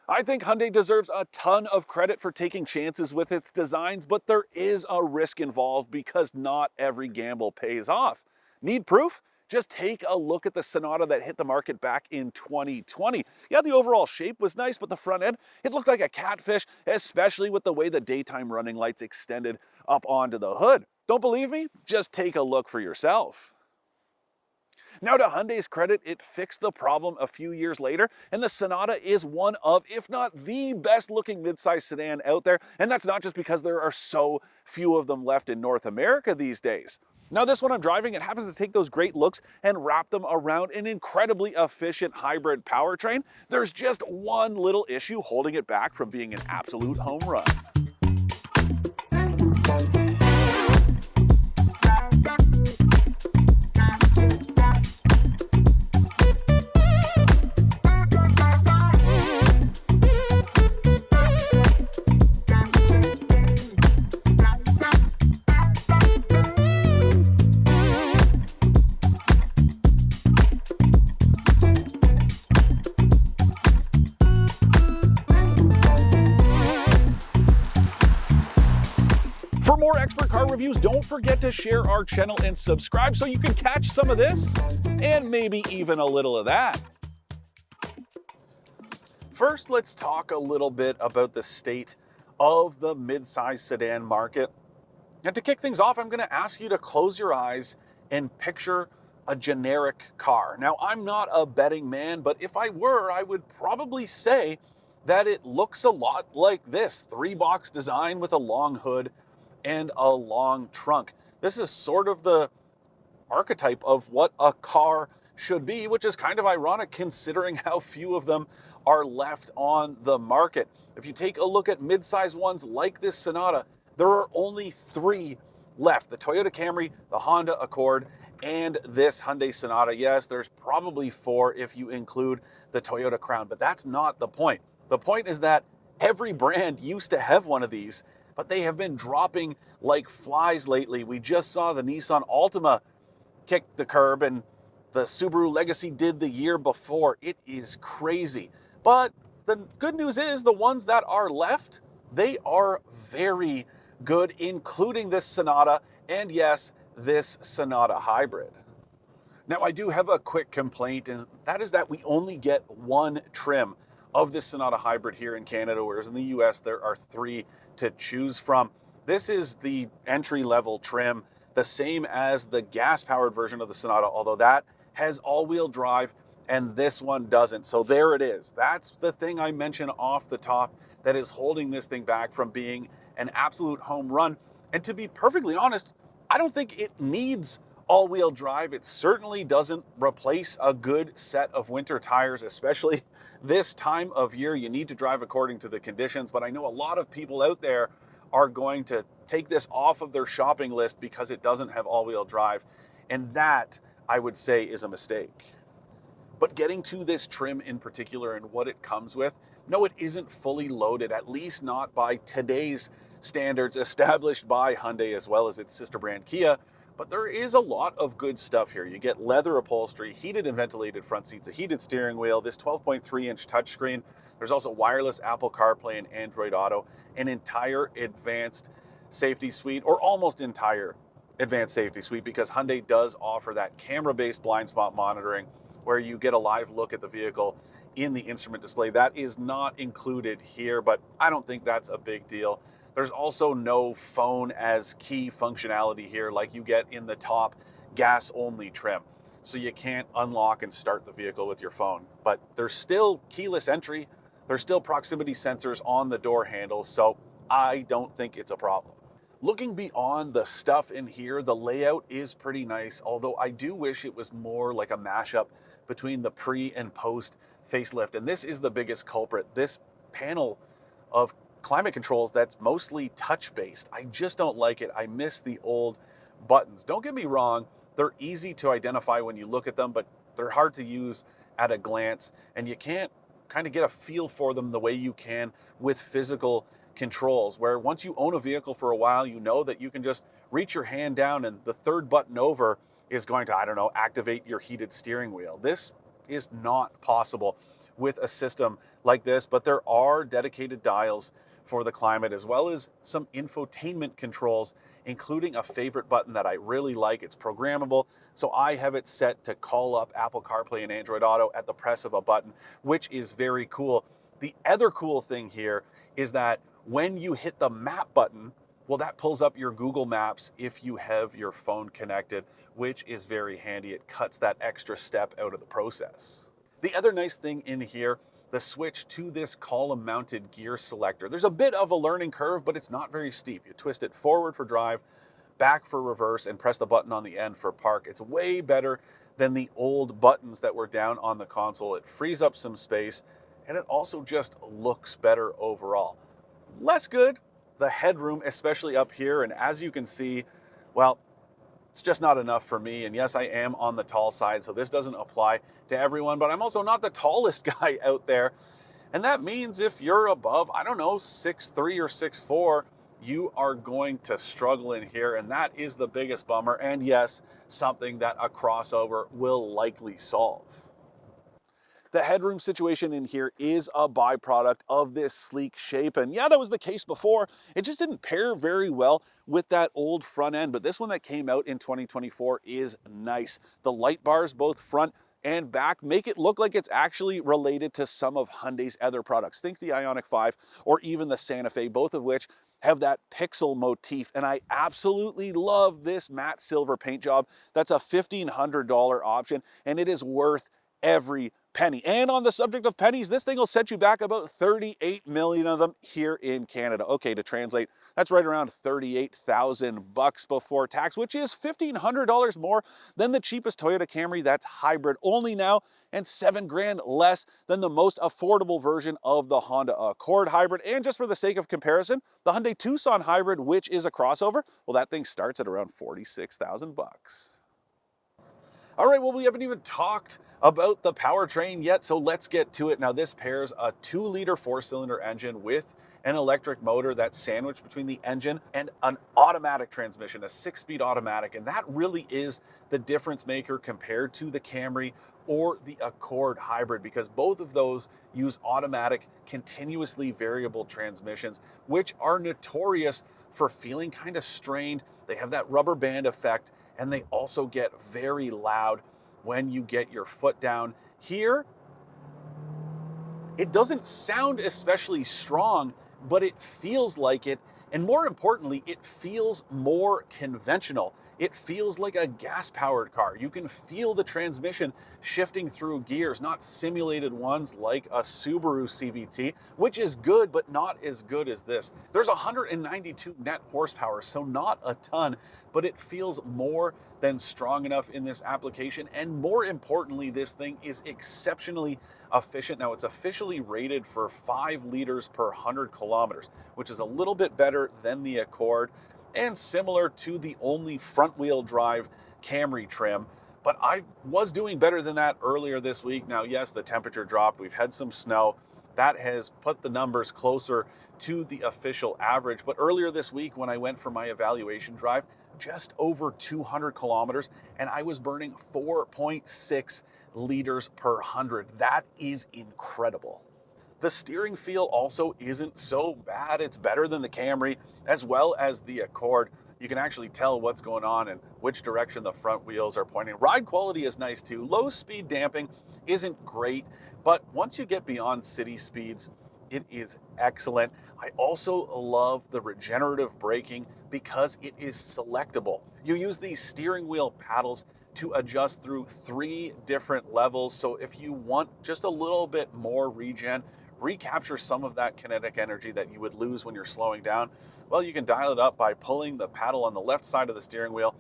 I think Hyundai deserves a ton of credit for taking chances with its designs, but there is a risk involved because not every gamble pays off. Need proof? Just take a look at the Sonata that hit the market back in 2020. Yeah, the overall shape was nice, but the front end, it looked like a catfish, especially with the way the daytime running lights extended up onto the hood. Don't believe me? Just take a look for yourself. Now, to Hyundai's credit, it fixed the problem a few years later, and the Sonata is one of, if not the best looking midsize sedan out there, and that's not just because there are so few of them left in North America these days. Now, this one I'm driving, it happens to take those great looks and wrap them around an incredibly efficient hybrid powertrain. There's just one little issue holding it back from being an absolute home run. For more expert car reviews, don't forget to share our channel and subscribe so you can catch some of this and maybe even a little of that. First, let's talk a little bit about the state of the midsize sedan market. And to kick things off, I'm going to ask you to close your eyes and picture a generic car. Now, I'm not a betting man, but if I were, I would probably say that it looks a lot like this 3-box design with a long hood and a long trunk. This is sort of the archetype of what a car should be, which is kind of ironic considering how few of them are left on the market. If you take a look at midsize ones like this Sonata, there are only 3 left: the Toyota Camry, the Honda Accord, and this Hyundai Sonata. Yes, there's probably 4 if you include the Toyota Crown, but that's not the point. The point is that every brand used to have one of these, but they have been dropping like flies lately. We just saw the Nissan Altima kick the curb, and the Subaru Legacy did the year before. It is crazy. But the good news is the ones that are left, they are very good, including this Sonata, and yes, this Sonata Hybrid. Now, I do have a quick complaint, and that is that we only get 1 trim of this Sonata Hybrid here in Canada, whereas in the US there are 3 to choose from. This is the entry-level trim, the same as the gas-powered version of the Sonata, although that has all-wheel drive and this one doesn't. So there it is. That's the thing I mentioned off the top that is holding this thing back from being an absolute home run. And to be perfectly honest, I don't think it needs all-wheel drive. It certainly doesn't replace a good set of winter tires, especially this time of year. You need to drive according to the conditions, but I know a lot of people out there are going to take this off of their shopping list because it doesn't have all-wheel drive, and that, I would say, is a mistake. But getting to this trim in particular and what it comes with, no, it isn't fully loaded, at least not by today's standards established by Hyundai as well as its sister brand Kia. But there is a lot of good stuff here. You get leather upholstery, heated and ventilated front seats, a heated steering wheel, this 12.3-inch touchscreen. There's also wireless Apple CarPlay and Android Auto, an entire advanced safety suite, or almost entire advanced safety suite, because Hyundai does offer that camera-based blind spot monitoring where you get a live look at the vehicle in the instrument display. That is not included here, but I don't think that's a big deal. There's also no phone as key functionality here like you get in the top gas-only trim. So you can't unlock and start the vehicle with your phone. But there's still keyless entry. There's still proximity sensors on the door handles, so I don't think it's a problem. Looking beyond the stuff in here, the layout is pretty nice, although I do wish it was more like a mashup between the pre and post facelift. And this is the biggest culprit. This panel of climate controls that's mostly touch-based, I just don't like it. I miss the old buttons. Don't get me wrong, they're easy to identify when you look at them, but they're hard to use at a glance, and you can't kind of get a feel for them the way you can with physical controls, where once you own a vehicle for a while, you know that you can just reach your hand down and the third button over is going to, I don't know, activate your heated steering wheel. This is not possible with a system like this, but there are dedicated dials for the climate, as well as some infotainment controls, including a favorite button that I really like. It's programmable, so I have it set to call up Apple CarPlay and Android Auto at the press of a button, which is very cool. The other cool thing here is that when you hit the map button, well, that pulls up your Google Maps if you have your phone connected, which is very handy. It cuts that extra step out of the process. The other nice thing in here, the switch to this column-mounted gear selector. There's a bit of a learning curve, but it's not very steep. You twist it forward for drive, back for reverse, and press the button on the end for park. It's way better than the old buttons that were down on the console. It frees up some space, and it also just looks better overall. Less good, the headroom, especially up here, and as you can see, well, it's just not enough for me. And yes, I am on the tall side, so this doesn't apply to everyone, but I'm also not the tallest guy out there. And that means if you're above, I don't know, 6'3" or 6'4", you are going to struggle in here, and that is the biggest bummer. And yes, something that a crossover will likely solve. The headroom situation in here is a byproduct of this sleek shape. And yeah, that was the case before. It just didn't pair very well with that old front end. But this one that came out in 2024 is nice. The light bars, both front and back, make it look like it's actually related to some of Hyundai's other products. Think the Ioniq 5 or even the Santa Fe, both of which have that pixel motif. And I absolutely love this matte silver paint job. That's a $1,500 option, and it is worth every penny. And on the subject of pennies, this thing will set you back about 38 million of them here in Canada. Okay, to translate, that's right around 38,000 bucks before tax, which is $1,500 more than the cheapest Toyota Camry that's hybrid only now, and $7,000 less than the most affordable version of the Honda Accord hybrid. And just for the sake of comparison, the Hyundai Tucson hybrid, which is a crossover, well, that thing starts at around 46,000 bucks. All right, well, we haven't even talked about the powertrain yet, so let's get to it. Now, this pairs a 2-liter 4-cylinder engine with an electric motor that's sandwiched between the engine and an automatic transmission, a 6-speed automatic, and that really is the difference maker compared to the Camry or the Accord hybrid, because both of those use automatic, continuously variable transmissions, which are notorious for feeling kind of strained. They have that rubber band effect, and they also get very loud when you get your foot down. Here, it doesn't sound especially strong, but it feels like it. And more importantly, it feels more conventional. It feels like a gas-powered car. You can feel the transmission shifting through gears, not simulated ones like a Subaru CVT, which is good, but not as good as this. There's 192 net horsepower, so not a ton, but it feels more than strong enough in this application. And more importantly, this thing is exceptionally efficient. Now, it's officially rated for 5 liters per 100 kilometers, which is a little bit better than the Accord, and similar to the only front-wheel drive Camry trim. But I was doing better than that earlier this week. Now, yes, the temperature dropped. We've had some snow. That has put the numbers closer to the official average. But earlier this week, when I went for my evaluation drive, just over 200 kilometers, and I was burning 4.6 liters per 100. That is incredible. The steering feel also isn't so bad. It's better than the Camry as well as the Accord. You can actually tell what's going on and which direction the front wheels are pointing. Ride quality is nice too. Low speed damping isn't great, but once you get beyond city speeds, it is excellent. I also love the regenerative braking because it is selectable. You use these steering wheel paddles to adjust through 3 different levels. So if you want just a little bit more regen, recapture some of that kinetic energy that you would lose when you're slowing down, well, you can dial it up by pulling the paddle on the left side of the steering wheel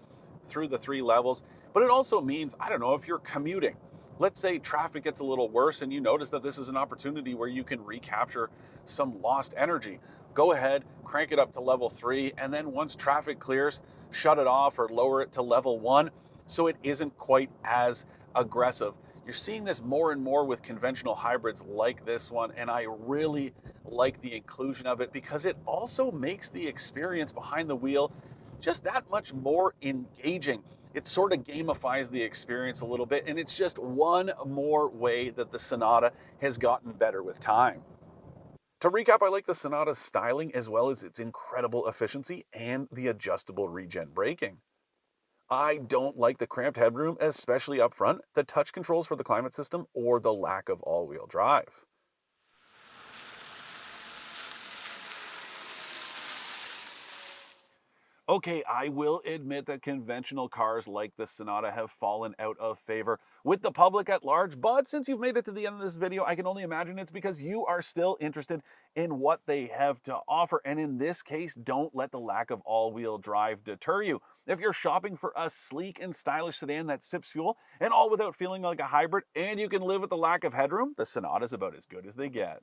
through the 3 levels. But it also means, I don't know, if you're commuting, let's say traffic gets a little worse and you notice that this is an opportunity where you can recapture some lost energy. Go ahead, crank it up to level 3, and then once traffic clears, shut it off or lower it to level 1 so it isn't quite as aggressive. You're seeing this more and more with conventional hybrids like this one, and I really like the inclusion of it because it also makes the experience behind the wheel just that much more engaging. It sort of gamifies the experience a little bit, and it's just one more way that the Sonata has gotten better with time. To recap, I like the Sonata's styling as well as its incredible efficiency and the adjustable regen braking. I don't like the cramped headroom, especially up front, the touch controls for the climate system, or the lack of all-wheel drive. Okay, I will admit that conventional cars like the Sonata have fallen out of favor with the public at large, but since you've made it to the end of this video, I can only imagine it's because you are still interested in what they have to offer. And in this case, don't let the lack of all-wheel drive deter you. If you're shopping for a sleek and stylish sedan that sips fuel, and all without feeling like a hybrid, and you can live with the lack of headroom, the Sonata is about as good as they get.